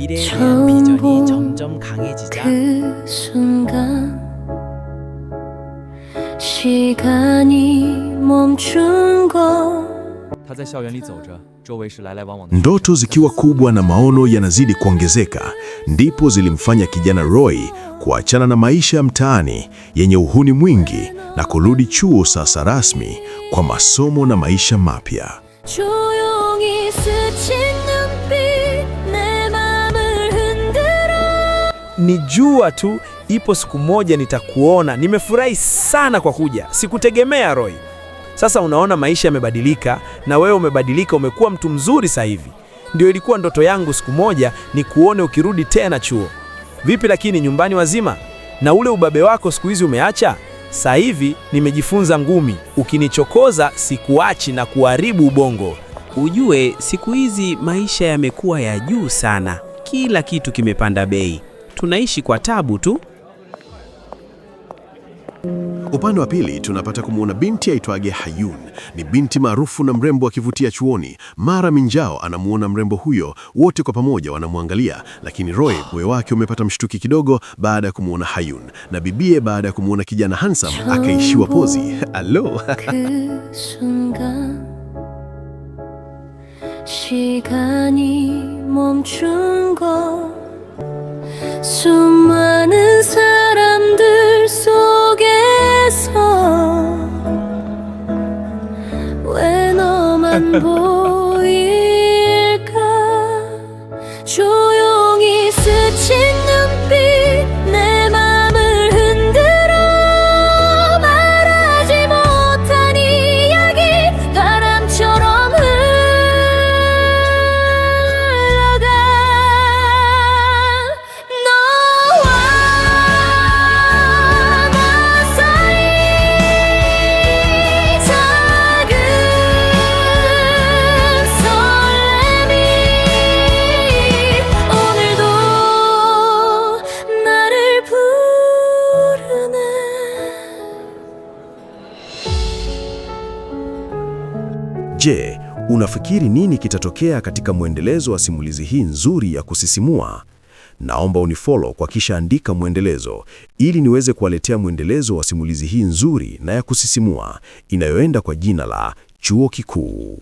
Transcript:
미래에 대한 비전이 점점 강해지자 그 순간 시간이 멈춘 것 他在校园里走着，周围是来来往往的。 Ndoto zikiwa kubwa na maono yanazidi kuongezeka, ndipo zilimfanya kijana Roy kuachana na maisha ya mtaani yenye uhuni mwingi na kurudi chuo sasa rasmi kwa masomo na maisha mapya. 조용히 스친 눈빛 내 맘을 흔들어. Ni jua tu, ipo siku moja nitakuona. Nimefurahi sana kwa kuja, sikutegemea Roy. Sasa unaona maisha yamebadilika na wewe umebadilika, umekuwa mtu mzuri sasa hivi. Ndio ilikuwa ndoto yangu siku moja ni kuone ukirudi tena chuo. Vipi lakini nyumbani wazima? Na ule ubabe wako siku hizi umeacha? Sasa hivi nimejifunza ngumi, ukinichokoza sikuachi na kuharibu ubongo. Ujue siku hizi maisha yamekuwa ya juu sana, kila kitu kimepanda bei, tunaishi kwa tabu tu. Upande wa pili tunapata kumuona binti aitwage Hayun. Ni binti maarufu na mrembo akivutia chuoni. Mara Minjao anamuona mrembo huyo, wote kwa pamoja wanamwangalia, lakini Roy moyo wake umepata mshtuki kidogo baada ya kumuona Hayun, na bibie baada ya kumuona kijana handsome akaishiwa pozi. Alo. 그 순간 시간이 멈춘 것 수많은 사람들 속에서 왜 너만 보일까 조용히 스친 눈빛 내 맘을 흔들어 말하지 못한 이야기 바람처럼 흘러가 너와 나 사이 작은 설렘이 오늘도 나를 부르네. Je, unafikiri nini kitatokea katika mwendelezo wa simulizi hii nzuri ya kusisimua? Naomba unifollow kwa kisha andika mwendelezo ili niweze kuwaletea mwendelezo wa simulizi hii nzuri na ya kusisimua inayoenda kwa jina la Chuo Kikuu.